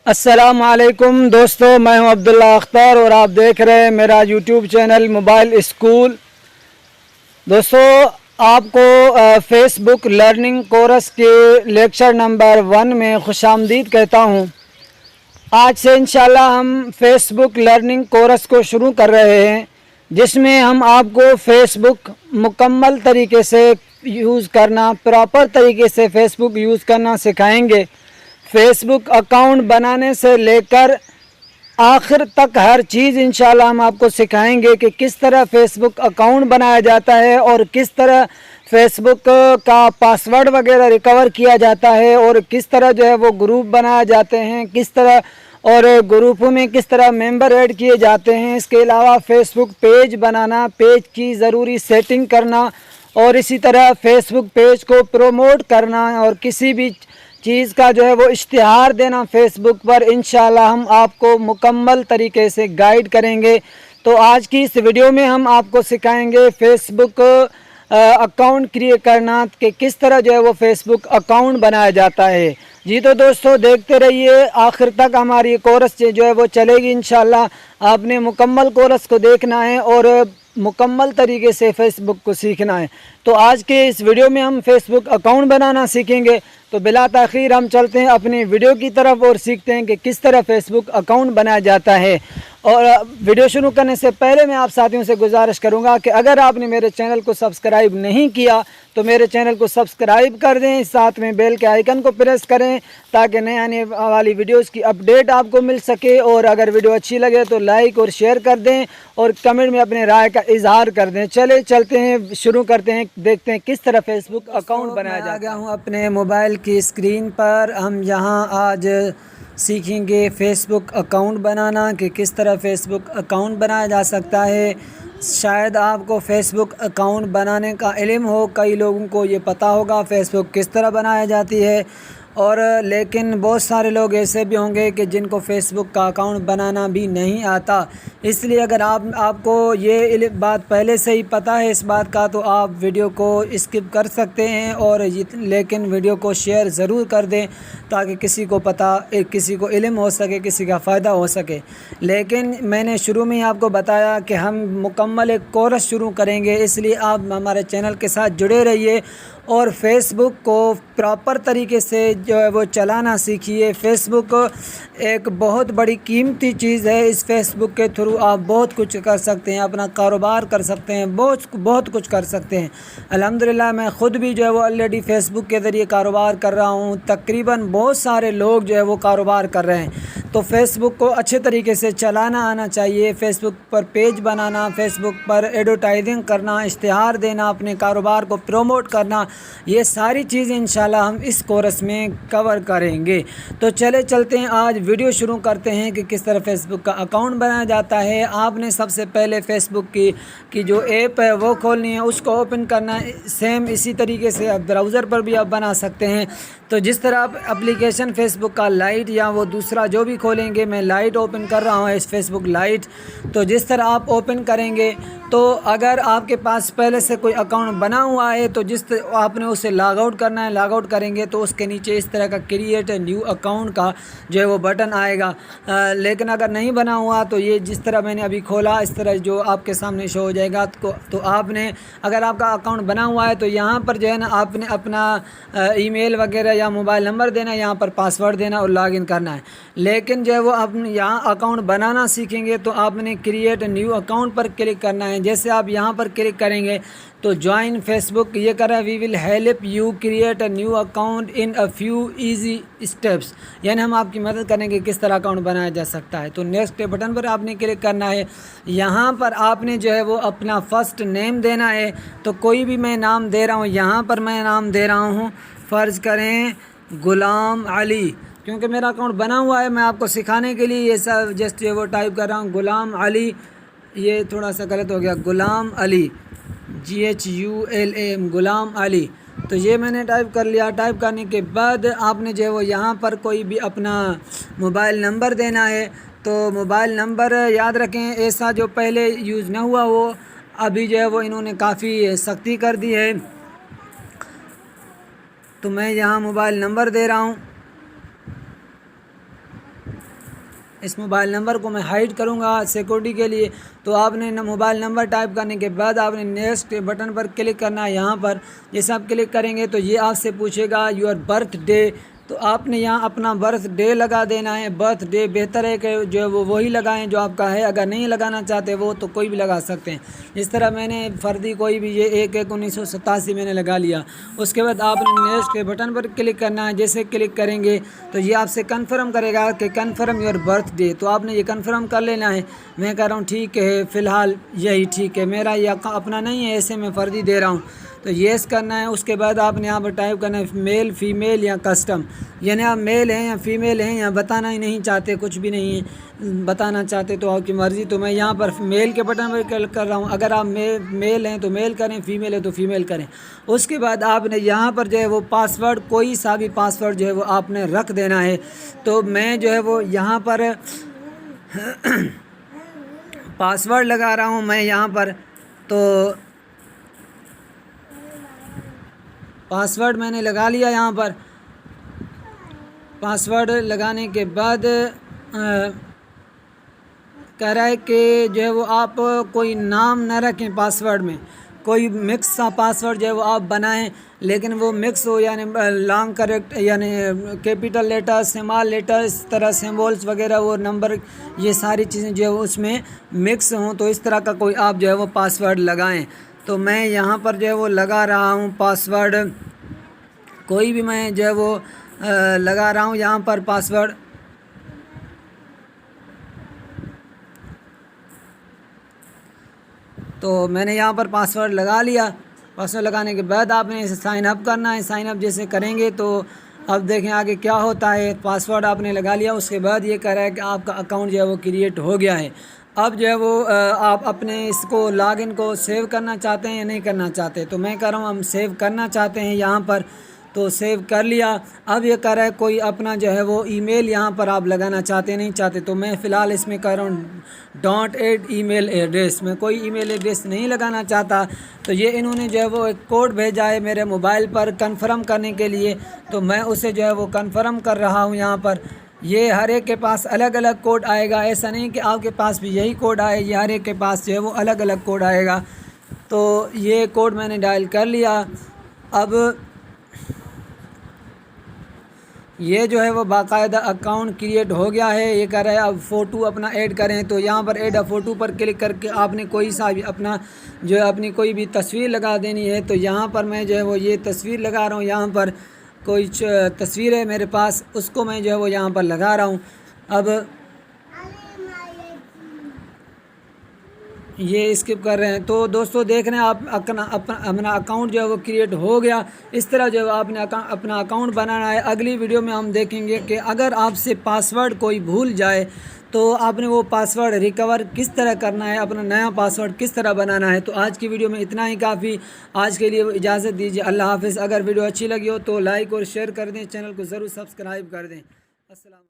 السلام علیکم دوستو، میں ہوں عبداللہ اختر اور آپ دیکھ رہے ہیں میرا یوٹیوب چینل موبائل اسکول۔ دوستو، آپ کو فیس بک لرننگ کورس کے لیکچر نمبر 1 میں خوش آمدید کہتا ہوں۔ آج سے انشاءاللہ ہم فیس بک لرننگ کورس کو شروع کر رہے ہیں، جس میں ہم آپ کو فیس بک مکمل طریقے سے یوز کرنا، پراپر طریقے سے فیس بک یوز کرنا سکھائیں گے۔ فیس بک اکاؤنٹ بنانے سے لے کر آخر تک ہر چیز انشاءاللہ ہم آپ کو سکھائیں گے کہ کس طرح فیس بک اکاؤنٹ بنایا جاتا ہے اور کس طرح فیس بک کا پاسورڈ وغیرہ ریکور کیا جاتا ہے، اور کس طرح جو ہے وہ گروپ بنائے جاتے ہیں، کس طرح اور گروپوں میں کس طرح ممبر ایڈ کیے جاتے ہیں۔ اس کے علاوہ فیس بک پیج بنانا، پیج کی ضروری سیٹنگ کرنا، اور اسی طرح فیس بک پیج کو پروموٹ کرنا اور کسی بھی چیز کا جو ہے وہ اشتہار دینا فیس بک پر، انشاءاللہ ہم آپ کو مکمل طریقے سے گائیڈ کریں گے۔ تو آج کی اس ویڈیو میں ہم آپ کو سکھائیں گے فیس بک اکاؤنٹ کریٹ کرنا، کہ کس طرح جو ہے وہ فیس بک اکاؤنٹ بنایا جاتا ہے۔ جی تو دوستو، دیکھتے رہیے، آخر تک ہماری کورس جو ہے وہ چلے گی انشاءاللہ۔ آپ نے مکمل کورس کو دیکھنا ہے اور مکمل طریقے سے فیس بک کو سیکھنا ہے۔ تو آج کے اس ویڈیو میں ہم فیس بک اکاؤنٹ بنانا سیکھیں گے۔ تو بلا تاخیر ہم چلتے ہیں اپنی ویڈیو کی طرف اور سیکھتے ہیں کہ کس طرح فیس بک اکاؤنٹ بنایا جاتا ہے۔ اور ویڈیو شروع کرنے سے پہلے میں آپ ساتھیوں سے گزارش کروں گا کہ اگر آپ نے میرے چینل کو سبسکرائب نہیں کیا تو میرے چینل کو سبسکرائب کر دیں، ساتھ میں بیل کے آئیکن کو پریس کریں تاکہ نئے آنے والی ویڈیوز کی اپڈیٹ آپ کو مل سکے۔ اور اگر ویڈیو اچھی لگے تو لائک اور شیئر کر دیں اور کمنٹ میں اپنے رائے کا اظہار کر دیں۔ چلتے ہیں، شروع کرتے ہیں، دیکھتے ہیں کس طرح فیس بک اکاؤنٹ بنایا جاتا ہے۔ آ گیا ہوں اپنے موبائل کی اسکرین پر۔ ہم یہاں آج سیکھیں گے فیس بک اکاؤنٹ بنانا، کہ کس طرح فیس بک اکاؤنٹ بنایا جا سکتا ہے۔ شاید آپ کو فیس بک اکاؤنٹ بنانے کا علم ہو، کئی لوگوں کو یہ پتہ ہوگا فیس بک کس طرح بنایا جاتی ہے، اور لیکن بہت سارے لوگ ایسے بھی ہوں گے کہ جن کو فیس بک کا اکاؤنٹ بنانا بھی نہیں آتا۔ اس لیے اگر آپ کو یہ بات پہلے سے ہی پتہ ہے اس بات کا، تو آپ ویڈیو کو اسکپ کر سکتے ہیں، اور لیکن ویڈیو کو شیئر ضرور کر دیں تاکہ کسی کو کسی کو علم ہو سکے، کسی کا فائدہ ہو سکے۔ لیکن میں نے شروع میں ہی آپ کو بتایا کہ ہم مکمل ایک کورس شروع کریں گے، اس لیے آپ ہمارے چینل کے ساتھ جڑے رہیے اور فیس بک کو پراپر طریقے سے جو ہے وہ چلانا سیکھیے۔ فیس بک ایک بہت بڑی قیمتی چیز ہے۔ اس فیس بک کے تھرو آپ بہت کچھ کر سکتے ہیں، اپنا کاروبار کر سکتے ہیں، بہت کچھ کر سکتے ہیں۔ الحمدللہ میں خود بھی جو ہے وہ آلریڈی فیس بک کے ذریعے کاروبار کر رہا ہوں۔ تقریباً بہت سارے لوگ جو ہے وہ کاروبار کر رہے ہیں۔ تو فیس بک کو اچھے طریقے سے چلانا آنا چاہیے۔ فیس بک پر پیج بنانا، فیس بک پر ایڈورٹائزنگ کرنا، اشتہار دینا، اپنے کاروبار کو پروموٹ کرنا، یہ ساری چیزیں انشاءاللہ ہم اس کورس میں کور کریں گے۔ تو چلتے ہیں، آج ویڈیو شروع کرتے ہیں کہ کس طرح فیس بک کا اکاؤنٹ بنایا جاتا ہے۔ آپ نے سب سے پہلے فیس بک کی جو ایپ ہے وہ کھولنی ہے، اس کو اوپن کرنا ہے۔ سیم اسی طریقے سے آپ براؤزر پر بھی آپ بنا سکتے ہیں۔ تو جس طرح آپ اپلیکیشن فیس بک کا لائٹ یا وہ دوسرا جو بھی کھولیں گے، میں لائٹ اوپن کر رہا ہوں، اس فیس بک لائٹ۔ تو جس طرح آپ اوپن کریں گے، تو اگر آپ کے پاس پہلے سے کوئی اکاؤنٹ بنا ہوا ہے تو آپ نے اسے لاگ آؤٹ کرنا ہے۔ لاگ آؤٹ کریں گے تو اس کے نیچے اس طرح کا کریٹ اے نیو اکاؤنٹ کا جو ہے وہ بٹن آئے گا۔ لیکن اگر نہیں بنا ہوا تو یہ جس طرح میں نے ابھی کھولا، اس طرح جو آپ کے سامنے شو ہو جائے گا۔ تو آپ نے، اگر آپ کا اکاؤنٹ بنا ہوا ہے تو یہاں پر جو ہے نا آپ نے اپنا ای میل وغیرہ یا موبائل نمبر دینا ہے، یہاں پر پاسورڈ دینا اور لاگ ان کرنا ہے۔ لیکن جو ہے وہ آپ یہاں اکاؤنٹ بنانا سیکھیں گے تو آپ نے کریٹ نیو اکاؤنٹ پر کلک کرنا ہے۔ جیسے آپ یہاں پر کلک کریں گے تو جوائن فیس بک یہ کر رہا ہے، we will help you create a new account in a few easy steps, یعنی ہم آپ کی مدد کریں گے کس طرح اکاؤنٹ بنایا جا سکتا ہے۔ تو نیکسٹ بٹن پر آپ نے کلک کرنا ہے۔ یہاں پر آپ نے جو ہے وہ اپنا فرسٹ نیم دینا ہے۔ تو کوئی بھی میں نام دے رہا ہوں، یہاں پر میں نام دے رہا ہوں، فرض کریں غلام علی، کیونکہ میرا اکاؤنٹ بنا ہوا ہے۔ میں آپ کو سکھانے کے لیے یہ سب جسٹ وہ ٹائپ کر رہا ہوں، غلام علی۔ یہ تھوڑا سا غلط ہو گیا، غلام علی، GHULAM، غلام علی۔ تو یہ میں نے ٹائپ کر لیا۔ ٹائپ کرنے کے بعد آپ نے جو ہے وہ یہاں پر کوئی بھی اپنا موبائل نمبر دینا ہے۔ تو موبائل نمبر یاد رکھیں ایسا جو پہلے یوز نہ ہوا ہو، ابھی جو ہے وہ انہوں نے کافی سختی کر دی ہے۔ تو میں یہاں موبائل نمبر دے رہا ہوں۔ اس موبائل نمبر کو میں ہائڈ کروں گا سیکورٹی کے لیے. تو آپ نے موبائل نمبر ٹائپ کرنے کے بعد آپ نے نیکسٹ بٹن پر کلک کرنا ہے. یہاں پر یہ سب کلک کریں گے تو یہ آپ سے پوچھے گا یور برتھ ڈے. تو آپ نے یہاں اپنا برتھ ڈے لگا دینا ہے. برتھ ڈے بہتر ہے کہ جو وہ وہی لگائیں جو آپ کا ہے. اگر نہیں لگانا چاہتے وہ تو کوئی بھی لگا سکتے ہیں. اس طرح میں نے فردی کوئی بھی یہ 1/1/1987 میں نے لگا لیا. اس کے بعد آپ نے نیکسٹ کے بٹن پر کلک کرنا ہے. جیسے کلک کریں گے تو یہ آپ سے کنفرم کرے گا کہ کنفرم یور برتھ ڈے. تو آپ نے یہ کنفرم کر لینا ہے. میں کہہ رہا ہوں ٹھیک ہے فی الحال یہی ٹھیک ہے, میرا یہ اپنا نہیں ہے, ایسے میں فردی دے رہا ہوں. تو یس کرنا ہے. اس کے بعد آپ نے یہاں پر ٹائپ کرنا ہے میل فیمیل یا کسٹم, یعنی آپ میل ہیں یا فیمیل ہیں یا بتانا ہی نہیں چاہتے, کچھ بھی نہیں ہے بتانا چاہتے تو آپ کی مرضی. تو میں یہاں پر میل کے بٹن پر کلک کر رہا ہوں. اگر آپ میل ہیں تو میل کریں, فیمیل ہے تو فیمیل کریں. اس کے بعد آپ نے یہاں پر جو ہے وہ پاسورڈ, کوئی سا بھی پاسورڈ جو ہے وہ آپ نے رکھ دینا ہے. تو میں جو ہے وہ یہاں پر پاسورڈ لگا رہا ہوں. میں یہاں پر تو پاسورڈ میں نے لگا لیا. یہاں پر پاسورڈ لگانے کے بعد کہہ رہا ہے کہ جو ہے وہ آپ کوئی نام نہ رکھیں پاسورڈ میں, کوئی مکس سا پاسورڈ جو ہے وہ آپ بنائیں, لیکن وہ مکس ہو, یعنی لانگ کریکٹ, یعنی کیپیٹل لیٹر, اسمال لیٹر, اس طرح سمبولس وغیرہ, وہ نمبر, یہ ساری چیزیں جو ہے اس میں مکس ہوں. تو اس طرح کا کوئی آپ جو ہے وہ پاسورڈ لگائیں. تو میں یہاں پر جو ہے وہ لگا رہا ہوں پاسورڈ, کوئی بھی میں جو ہے وہ لگا رہا ہوں یہاں پر پاسورڈ. تو میں نے یہاں پر پاسورڈ لگا لیا. پاسورڈ لگانے کے بعد آپ نے اسے سائن اپ کرنا ہے. سائن اپ جیسے کریں گے تو اب دیکھیں آگے کیا ہوتا ہے. پاسورڈ آپ نے لگا لیا. اس کے بعد یہ کہہ رہا ہے کہ آپ کا اکاؤنٹ جو ہے وہ کریٹ ہو گیا ہے. اب جو ہے وہ آپ اپنے اس کو لاگ ان کو سیو کرنا چاہتے ہیں یا نہیں کرنا چاہتے. تو میں کہہ رہا ہوں ہم سیو کرنا چاہتے ہیں یہاں پر, تو سیو کر لیا. اب یہ کہہ رہا ہے کوئی اپنا جو ہے وہ ای میل یہاں پر آپ لگانا چاہتے نہیں چاہتے. تو میں فی الحال اس میں کہہ رہا ہوں don't add email address, میں کوئی ای میل ایڈریس نہیں لگانا چاہتا. تو یہ انہوں نے جو ہے وہ ایک کوڈ بھیجا ہے میرے موبائل پر کنفرم کرنے کے لیے, تو میں اسے جو ہے وہ کنفرم کر رہا ہوں. یہاں پر یہ ہر ایک کے پاس الگ الگ کوڈ آئے گا, ایسا نہیں کہ آپ کے پاس بھی یہی کوڈ آئے, یہ ہر ایک کے پاس جو ہے وہ الگ الگ کوڈ آئے گا. تو یہ کوڈ میں نے ڈائل کر لیا. اب یہ جو ہے وہ باقاعدہ اکاؤنٹ کریٹ ہو گیا ہے. یہ کہہ رہا ہے اب فوٹو اپنا ایڈ کریں. تو یہاں پر add a photo per click کر کے آپ نے کوئی سا بھی اپنا جو ہے اپنی کوئی بھی تصویر لگا دینی ہے. تو یہاں پر میں جو ہے وہ یہ تصویر لگا رہا ہوں. یہاں پر کوئی تصویر ہے میرے پاس, اس کو میں جو ہے وہ یہاں پر لگا رہا ہوں. اب یہ اسکپ کر رہے ہیں. تو دوستو دیکھ رہے ہیں آپ اپنا اکاؤنٹ جو ہے وہ کریٹ ہو گیا. اس طرح جو ہے آپ نے اپنا اکاؤنٹ بنانا ہے. اگلی ویڈیو میں ہم دیکھیں گے کہ اگر آپ سے پاسورڈ کوئی بھول جائے تو آپ نے وہ پاسورڈ ریکور کس طرح کرنا ہے, اپنا نیا پاسورڈ کس طرح بنانا ہے. تو آج کی ویڈیو میں اتنا ہی کافی. آج کے لیے اجازت دیجیے. اللہ حافظ. اگر ویڈیو اچھی لگی ہو تو لائک اور شیئر کر دیں, چینل کو ضرور سبسکرائب کر دیں. السلام.